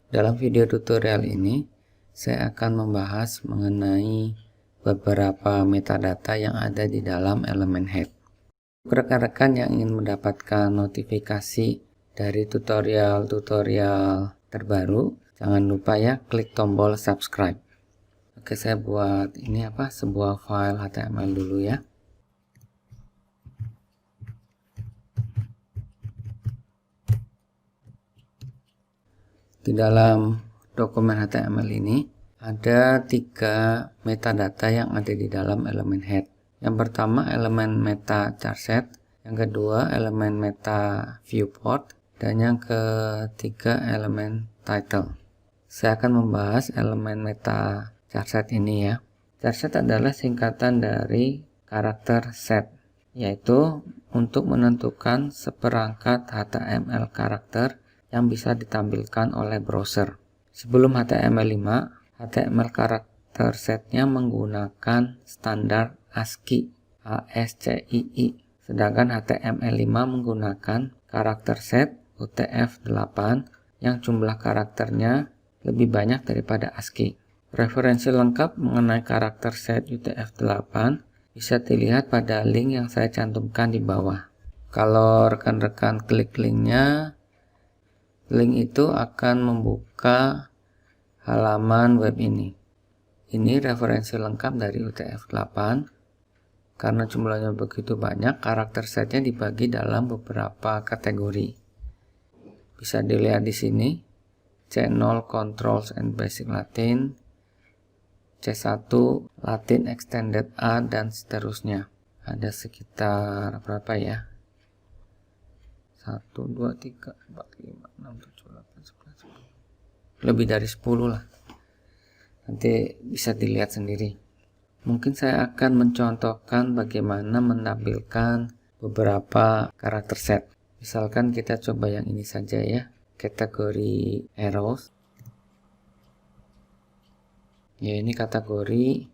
Dalam video tutorial ini, saya akan membahas mengenai beberapa metadata yang ada di dalam elemen head. Rekan-rekan yang ingin mendapatkan notifikasi dari tutorial-tutorial terbaru, jangan lupa ya klik tombol subscribe. Oke, saya buat sebuah file HTML dulu ya. Di dalam dokumen HTML ini ada 3 metadata yang ada di dalam elemen head. Yang pertama elemen meta charset, yang kedua elemen meta viewport, dan yang ketiga elemen title. Saya akan membahas elemen meta charset ini ya. Charset adalah singkatan dari karakter set, yaitu untuk menentukan seperangkat HTML karakter yang bisa ditampilkan oleh browser. Sebelum HTML5, HTML karakter setnya menggunakan standar ASCII, sedangkan HTML5 menggunakan karakter set UTF-8 yang jumlah karakternya lebih banyak daripada ASCII. Referensi lengkap mengenai karakter set UTF-8 bisa dilihat pada link yang saya cantumkan di bawah. Kalau rekan-rekan klik linknya, link itu akan membuka halaman web ini. Ini referensi lengkap dari UTF-8. Karena jumlahnya begitu banyak, karakter setnya dibagi dalam beberapa kategori. Bisa dilihat di sini. C0 Controls and Basic Latin, C1 Latin Extended A, dan seterusnya. Ada sekitar berapa ya? 1, 2, 3, 4, 5, 6, 7, 8, 11, 12. Lebih dari 10 lah. Nanti bisa dilihat sendiri. Mungkin saya akan mencontohkan bagaimana menampilkan beberapa karakter set. Misalkan kita coba yang ini saja ya. Kategori arrows. Ya, ini kategori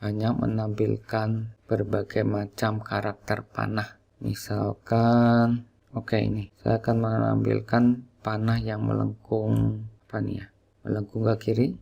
banyak menampilkan berbagai macam karakter panah. Misalkan ini saya akan menampilkan panah yang melengkung melengkung ke kiri,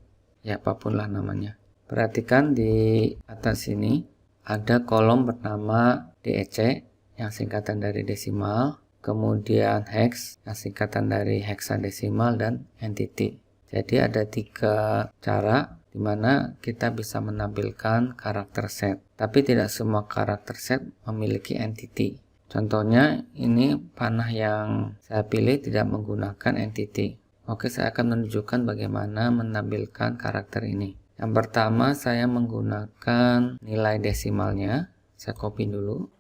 ya apapun lah namanya. Perhatikan di atas sini ada kolom bernama DEC yang singkatan dari desimal, kemudian hex yang singkatan dari hexadesimal, dan entity. Jadi ada 3 cara di mana kita bisa menampilkan karakter set, tapi tidak semua karakter set memiliki entity. Contohnya ini panah yang saya pilih tidak menggunakan entity. Oke, saya akan menunjukkan bagaimana menampilkan karakter ini. Yang pertama saya menggunakan nilai desimalnya. Saya copy dulu.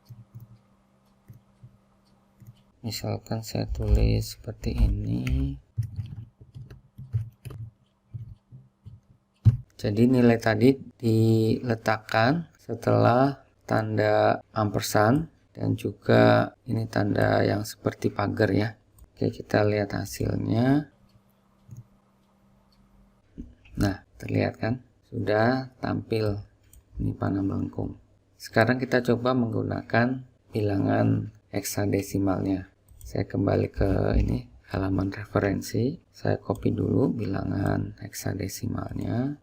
Misalkan saya tulis seperti ini. Jadi nilai tadi diletakkan setelah tanda ampersand dan juga ini tanda yang seperti pagar ya. Oke, kita lihat hasilnya. Nah, terlihat kan? Sudah tampil ini panah melengkung. Sekarang kita coba menggunakan bilangan hexadesimalnya. Saya kembali ke ini halaman referensi. Saya copy dulu bilangan hexadesimalnya.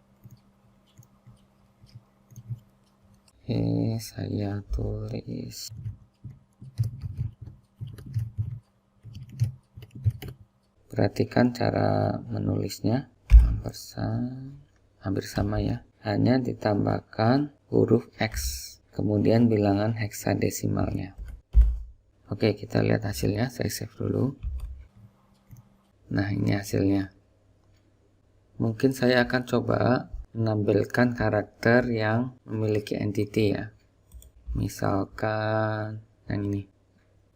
Oke, saya tulis. Perhatikan cara menulisnya. Hampir sama ya, hanya ditambahkan huruf X kemudian bilangan hexadesimalnya. Oke, kita lihat hasilnya. Saya save dulu. Nah, ini hasilnya. Mungkin saya akan coba menampilkan karakter yang memiliki entity ya. Misalkan yang ini.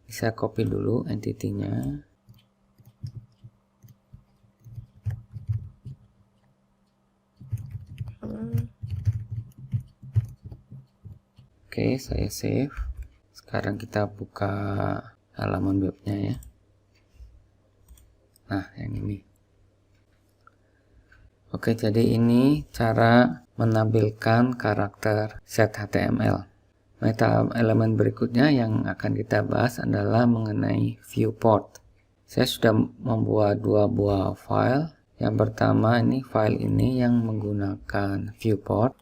Saya copy dulu entity-nya. Oke, saya save. Sekarang kita buka halaman webnya ya. Nah, yang ini. Oke, jadi ini cara menampilkan karakter set HTML. Meta elemen berikutnya yang akan kita bahas adalah mengenai viewport. Saya sudah membuat 2 buah file Yang pertama ini file ini yang menggunakan viewport,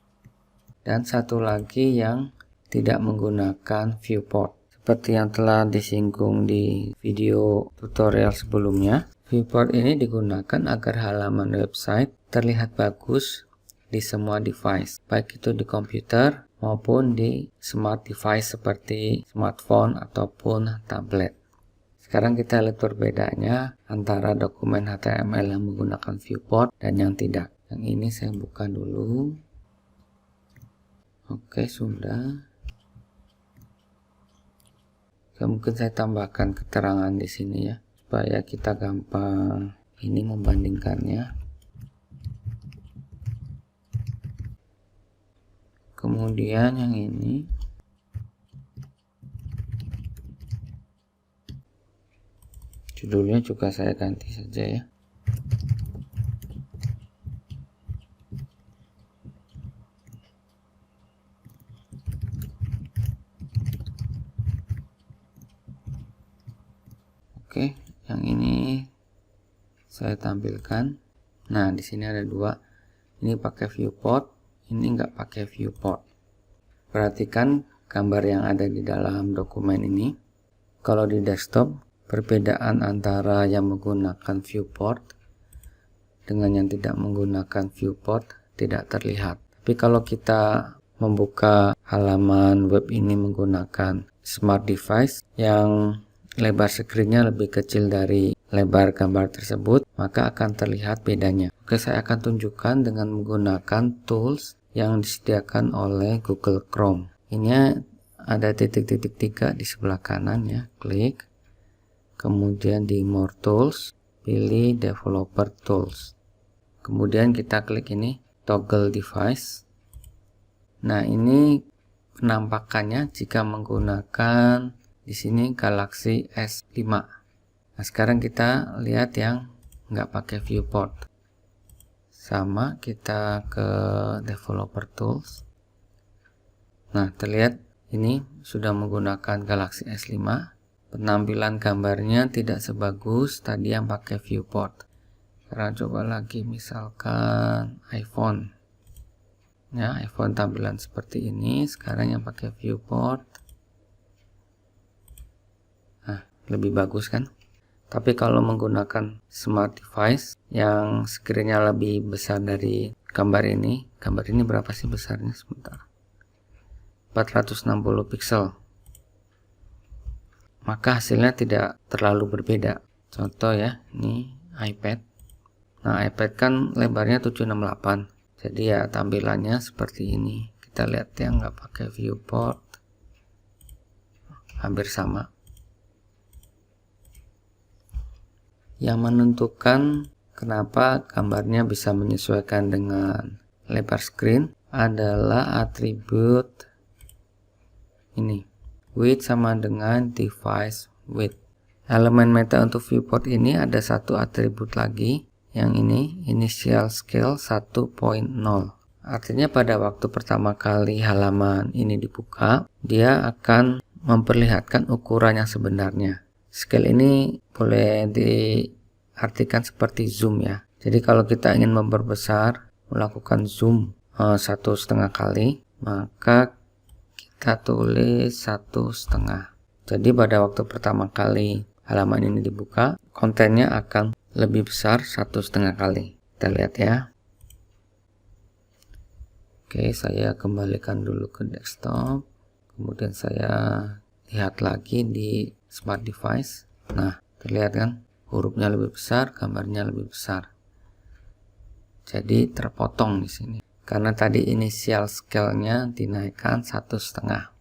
dan satu lagi yang tidak menggunakan viewport. Seperti yang telah disinggung di video tutorial sebelumnya, viewport ini digunakan agar halaman website terlihat bagus di semua device, baik itu di komputer maupun di smart device seperti smartphone ataupun tablet. Sekarang kita lihat perbedaannya antara dokumen HTML yang menggunakan viewport dan yang tidak. Yang ini saya buka dulu. Oke, sudah. Mungkin saya tambahkan keterangan di sini ya, supaya kita gampang ini membandingkannya. Kemudian yang ini judulnya juga saya ganti saja ya. Oke, yang ini saya tampilkan. Nah, di sini ada dua. Ini pakai viewport, ini nggak pakai viewport. Perhatikan gambar yang ada di dalam dokumen ini. Kalau di desktop, perbedaan antara yang menggunakan viewport dengan yang tidak menggunakan viewport tidak terlihat. Tapi kalau kita membuka halaman web ini menggunakan smart device yang lebar screen-nya lebih kecil dari lebar gambar tersebut, maka akan terlihat bedanya. Oke, saya akan tunjukkan dengan menggunakan tools yang disediakan oleh Google Chrome. Ini ada titik-titik 3 di sebelah kanan ya, klik. Kemudian di More Tools, pilih Developer Tools. Kemudian kita klik ini, Toggle Device. Nah, ini penampakannya jika menggunakan di sini Galaxy S5. Nah, sekarang kita lihat yang nggak pakai viewport. Sama, kita ke Developer Tools. Nah, terlihat ini sudah menggunakan Galaxy S5. Penampilan gambarnya tidak sebagus tadi yang pakai viewport. Sekarang coba lagi misalkan iPhone. Ya, iPhone tampilan seperti ini. Sekarang yang pakai viewport. Nah, lebih bagus kan? Tapi kalau menggunakan smart device yang screen-nya lebih besar dari gambar ini berapa sih besarnya? Sebentar. 460 pixel. Maka hasilnya tidak terlalu berbeda. Contoh ya, ini iPad. Nah, iPad kan lebarnya 768. Jadi ya tampilannya seperti ini. Kita lihat yang nggak pakai viewport. Hampir sama. Yang menentukan kenapa gambarnya bisa menyesuaikan dengan lebar screen adalah atribut ini, width sama dengan device width. Elemen meta untuk viewport ini ada satu atribut lagi, yang ini initial scale 1.0. Artinya pada waktu pertama kali halaman ini dibuka, dia akan memperlihatkan ukuran yang sebenarnya. Scale ini boleh diartikan seperti zoom ya. Jadi kalau kita ingin memperbesar, melakukan zoom 1,5 kali, maka kita tulis 1,5. Jadi pada waktu pertama kali halaman ini dibuka, kontennya akan lebih besar 1,5 kali. Kita lihat ya. Oke, saya kembalikan dulu ke desktop. Kemudian saya lihat lagi di smart device. Nah, terlihat kan hurufnya lebih besar, gambarnya lebih besar. Jadi terpotong di sini. Karena tadi initial scale-nya dinaikkan 1,5.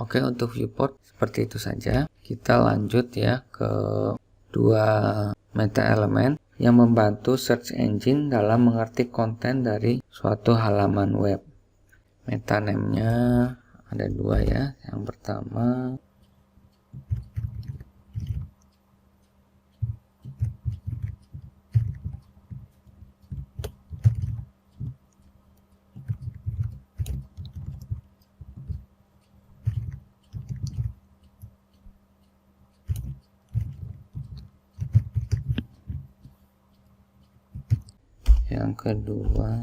Oke, untuk viewport seperti itu saja. Kita lanjut ya ke dua meta elemen yang membantu search engine dalam mengerti konten dari suatu halaman web. Meta name-nya ada dua ya. Yang pertama Yang kedua,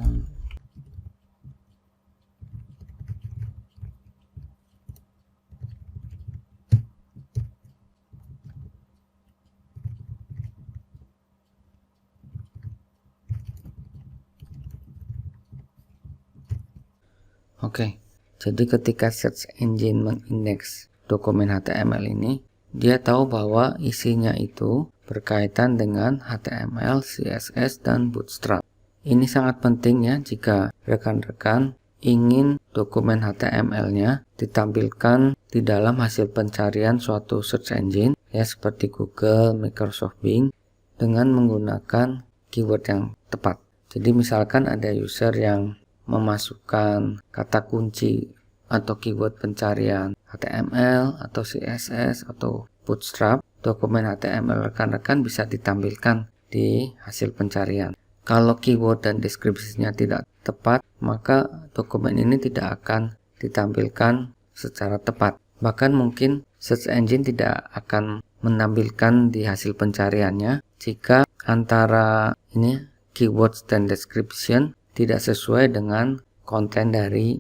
oke. Jadi ketika search engine mengindeks dokumen HTML ini, dia tahu bahwa isinya itu berkaitan dengan HTML, CSS, dan Bootstrap. Ini sangat penting ya jika rekan-rekan ingin dokumen HTML-nya ditampilkan di dalam hasil pencarian suatu search engine ya seperti Google, Microsoft Bing dengan menggunakan keyword yang tepat. Jadi misalkan ada user yang memasukkan kata kunci atau keyword pencarian HTML atau CSS atau Bootstrap, dokumen HTML rekan-rekan bisa ditampilkan di hasil pencarian. Kalau keyword dan deskripsinya tidak tepat, maka dokumen ini tidak akan ditampilkan secara tepat. Bahkan mungkin search engine tidak akan menampilkan di hasil pencariannya jika antara ini keywords dan description tidak sesuai dengan konten dari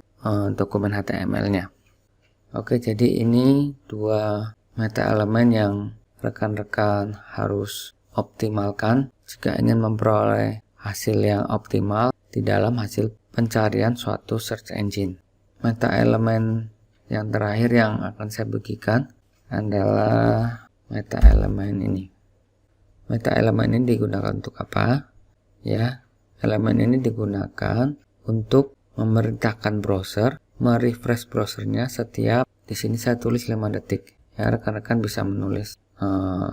dokumen HTML-nya. Oke, jadi ini dua meta elemen yang rekan-rekan harus optimalkan jika ingin memperoleh hasil yang optimal di dalam hasil pencarian suatu search engine. Meta elemen yang terakhir yang akan saya bagikan adalah meta elemen ini. Meta elemen ini digunakan untuk apa? Ya, elemen ini digunakan untuk memerintahkan browser merefresh browsernya setiap, di sini saya tulis 5 detik. Ya, rekan-rekan bisa menulis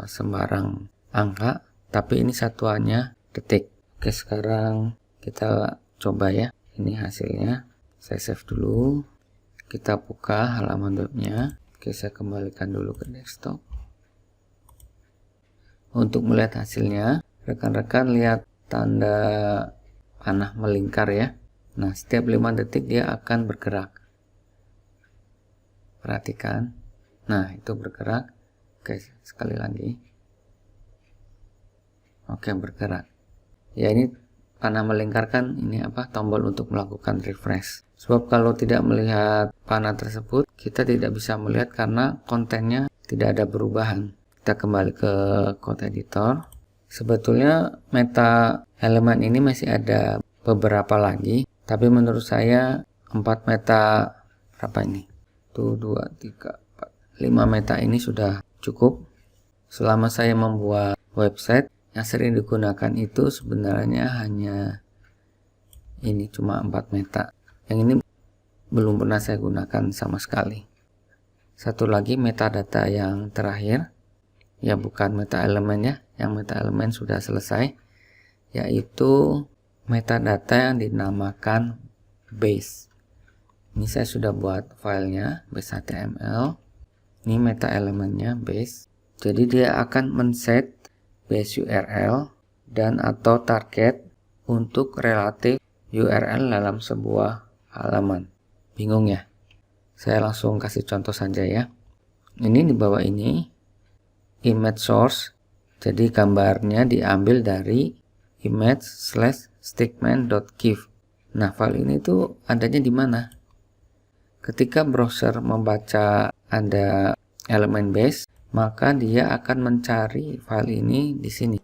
sembarang angka, tapi ini satuannya detik. Oke, sekarang kita coba ya. Ini hasilnya. Saya save dulu. Kita buka halaman webnya. Oke, saya kembalikan dulu ke desktop. Untuk melihat hasilnya, rekan-rekan lihat tanda panah melingkar ya. Nah, setiap 5 detik dia akan bergerak. Perhatikan. Nah, itu bergerak. Oke, sekali lagi. Oke, bergerak. Ya, ini panah melingkar kan ini apa? Tombol untuk melakukan refresh. Sebab kalau tidak melihat panah tersebut, kita tidak bisa melihat karena kontennya tidak ada perubahan. Kita kembali ke code editor. Sebetulnya meta elemen ini masih ada beberapa lagi, tapi menurut saya 4 meta berapa ini? 1, 2, 3, 4, 5 meta ini sudah cukup. Selama saya membuat website, yang sering digunakan itu sebenarnya hanya ini, cuma 4 meta. Yang ini belum pernah saya gunakan sama sekali. Satu lagi metadata yang terakhir, ya bukan meta elemen ya, yang meta elemen sudah selesai, yaitu metadata yang dinamakan base. Ini saya sudah buat filenya, base HTML. Ini meta elemennya base. Jadi dia akan men-set base URL dan atau target untuk relatif URL dalam sebuah halaman. Bingung ya? Saya langsung kasih contoh saja ya. Ini di bawah ini image source. Jadi gambarnya diambil dari image/statement.gif. Nah, file ini tuh adanya di mana? Ketika browser membaca ada elemen base, maka dia akan mencari file ini di sini.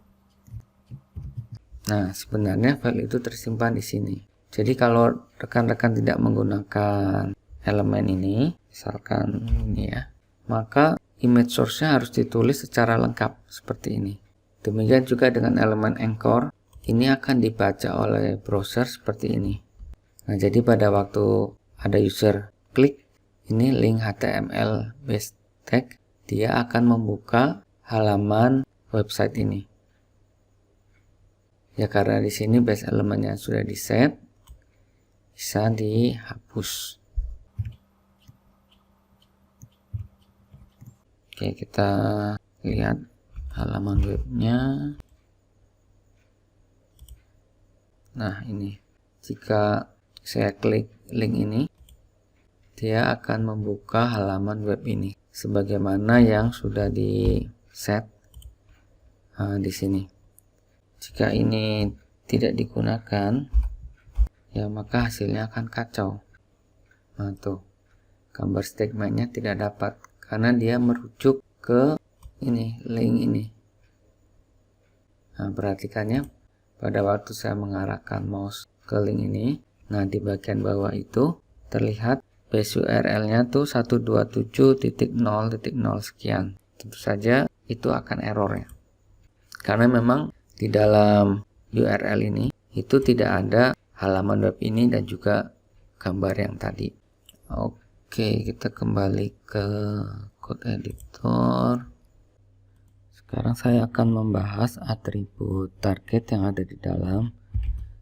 Nah, sebenarnya file itu tersimpan di sini. Jadi kalau rekan-rekan tidak menggunakan elemen ini, misalkan ini ya, maka image source-nya harus ditulis secara lengkap seperti ini. Demikian juga dengan elemen anchor, ini akan dibaca oleh browser seperti ini. Nah, jadi pada waktu ada user klik ini link HTML base tag, dia akan membuka halaman website ini. Ya, karena di sini base elemennya sudah di set, bisa dihapus. Oke, kita lihat halaman webnya. Nah, ini jika saya klik link ini, dia akan membuka halaman web ini sebagaimana yang sudah di set di sini. Jika ini tidak digunakan, ya maka hasilnya akan kacau. Nah tuh, gambar statementnya tidak dapat karena dia merujuk ke ini, link ini. Nah, perhatikannya pada waktu saya mengarahkan mouse ke link ini, nah di bagian bawah itu terlihat base URL-nya tuh 127.0.0 sekian. Tentu saja itu akan error ya. Karena memang di dalam URL ini itu tidak ada halaman web ini dan juga gambar yang tadi. Oke, kita kembali ke code editor. Sekarang saya akan membahas atribut target yang ada di dalam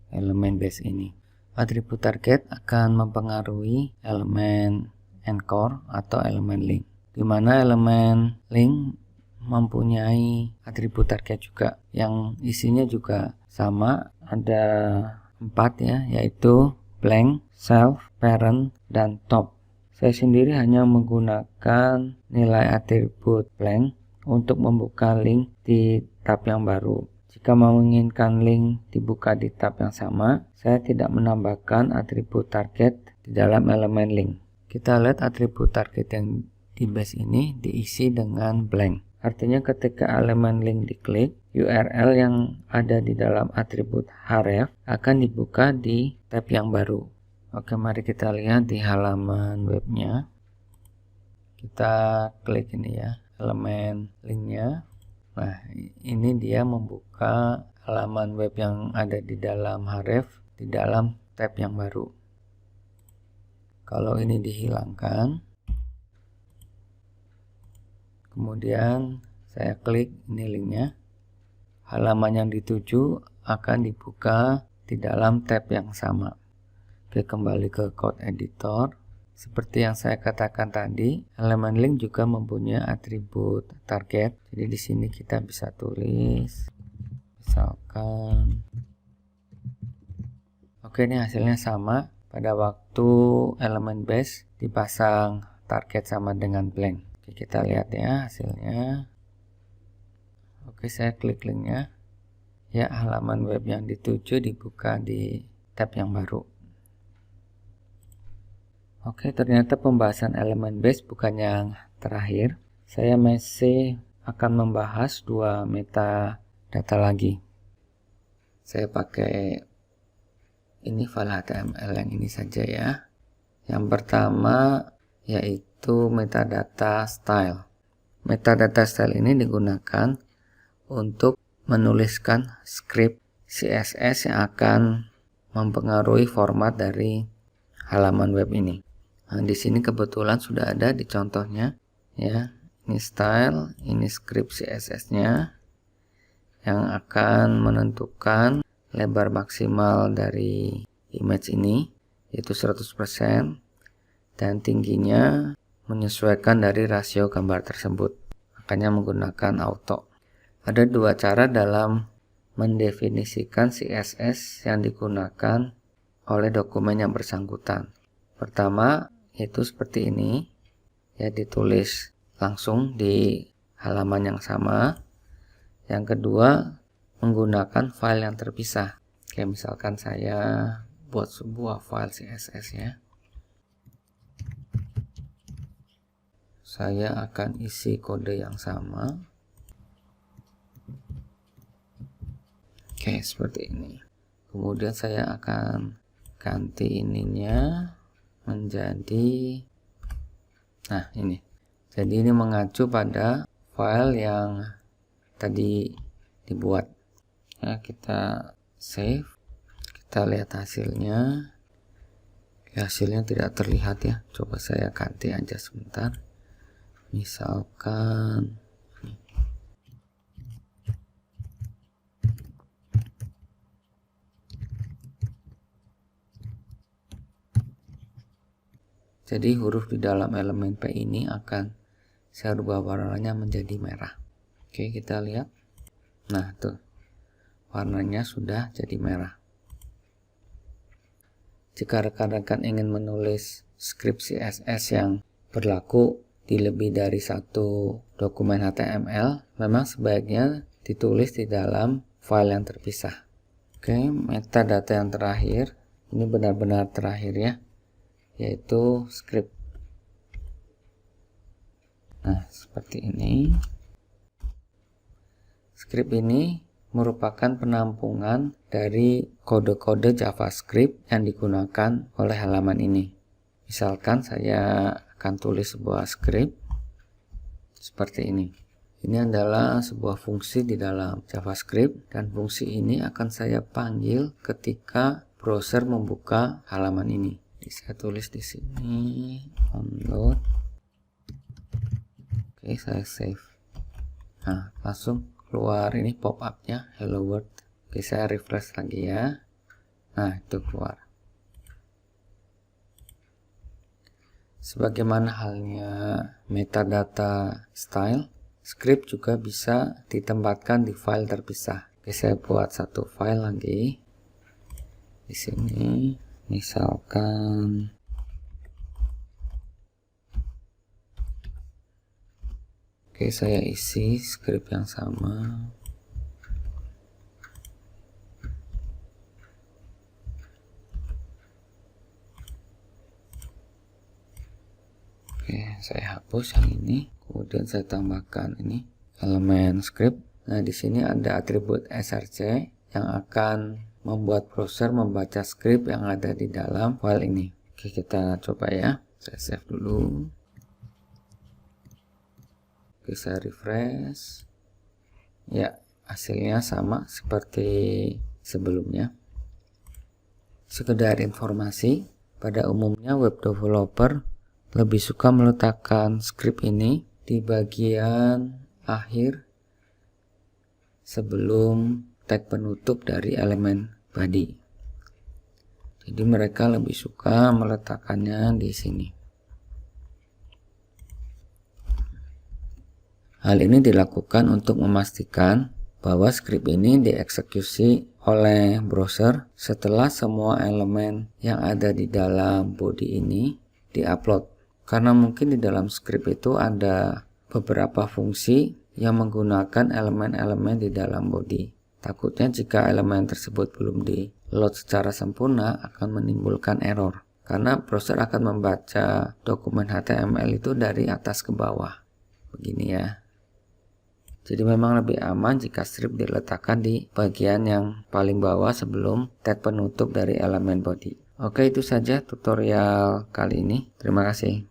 elemen base ini. Atribut target akan mempengaruhi elemen anchor atau elemen link, di mana elemen link mempunyai atribut target juga yang isinya juga sama, ada 4 ya, yaitu blank, self, parent, dan top. Saya sendiri hanya menggunakan nilai atribut blank untuk membuka link di tab yang baru. Jika menginginkan link dibuka di tab yang sama, saya tidak menambahkan atribut target di dalam elemen link. Kita lihat atribut target yang di base ini diisi dengan blank. Artinya ketika elemen link diklik, URL yang ada di dalam atribut href akan dibuka di tab yang baru. Oke, mari kita lihat di halaman webnya. Kita klik ini ya, elemen linknya. Nah, ini dia membuka halaman web yang ada di dalam href di dalam tab yang baru. Kalau ini dihilangkan, kemudian saya klik ini linknya, halaman yang dituju akan dibuka di dalam tab yang sama. Oke, kembali ke code editor. Seperti yang saya katakan tadi, elemen link juga mempunyai atribut target. Jadi di sini kita bisa tulis, misalkan, oke, ini hasilnya sama. Pada waktu elemen base dipasang target sama dengan blank. Oke, kita lihat ya hasilnya. Oke, saya klik linknya. Ya, halaman web yang dituju dibuka di tab yang baru. Oke, ternyata pembahasan elemen base bukan yang terakhir. Saya masih akan membahas 2 metadata lagi. Saya pakai ini file HTML yang ini saja ya. Yang pertama yaitu metadata style. Metadata style ini digunakan untuk menuliskan script CSS yang akan mempengaruhi format dari halaman web ini. Nah, di sini kebetulan sudah ada di contohnya ya. Ini style, ini script CSS-nya yang akan menentukan lebar maksimal dari image ini yaitu 100% dan tingginya menyesuaikan dari rasio gambar tersebut. Makanya menggunakan auto. Ada 2 cara dalam mendefinisikan CSS yang digunakan oleh dokumen yang bersangkutan. Pertama itu seperti ini ya, ditulis langsung di halaman yang sama. Yang kedua menggunakan file yang terpisah. Kayak misalkan saya buat sebuah file CSS ya. Saya akan isi kode yang sama. Oke, seperti ini. Kemudian saya akan ganti ininya menjadi, nah ini. Jadi ini mengacu pada file yang tadi dibuat. Ya, kita save. Kita lihat hasilnya. Hasilnya tidak terlihat ya. Coba saya ganti aja sebentar. Misalkan jadi huruf di dalam elemen P ini akan saya rubah warnanya menjadi merah. Oke, kita lihat. Nah, tuh. Warnanya sudah jadi merah. Jika rekan-rekan ingin menulis script CSS yang berlaku di lebih dari 1 dokumen HTML, memang sebaiknya ditulis di dalam file yang terpisah. Oke, metadata yang terakhir, ini benar-benar terakhir ya, yaitu script. Nah, seperti ini. Script ini merupakan penampungan dari kode-kode JavaScript yang digunakan oleh halaman ini. Misalkan saya akan tulis sebuah script seperti ini. Ini adalah sebuah fungsi di dalam JavaScript, dan fungsi ini akan saya panggil ketika browser membuka halaman ini. Jadi saya tulis di sini download. Oke, saya save. Nah, langsung keluar ini pop-up-nya hello world. Oke, saya refresh lagi ya. Nah, itu keluar. Sebagaimana halnya metadata style, script juga bisa ditempatkan di file terpisah. Oke, saya buat satu file lagi. Di sini misalkan oke, saya isi script yang sama. Oke, saya hapus yang ini. Kemudian saya tambahkan ini elemen script. Nah, di sini ada atribut src yang akan membuat browser membaca script yang ada di dalam file ini. Oke, kita coba ya. Saya save dulu. Oke, saya refresh. Ya, hasilnya sama seperti sebelumnya. Sekedar informasi, pada umumnya web developer lebih suka meletakkan script ini di bagian akhir sebelum tag penutup dari elemen body. Jadi mereka lebih suka meletakkannya di sini. Hal ini dilakukan untuk memastikan bahwa script ini dieksekusi oleh browser setelah semua elemen yang ada di dalam body ini diupload. Karena mungkin di dalam script itu ada beberapa fungsi yang menggunakan elemen-elemen di dalam body. Takutnya jika elemen tersebut belum di-load secara sempurna akan menimbulkan error. Karena browser akan membaca dokumen HTML itu dari atas ke bawah. Begini ya. Jadi memang lebih aman jika script diletakkan di bagian yang paling bawah sebelum tag penutup dari elemen body. Oke, itu saja tutorial kali ini. Terima kasih.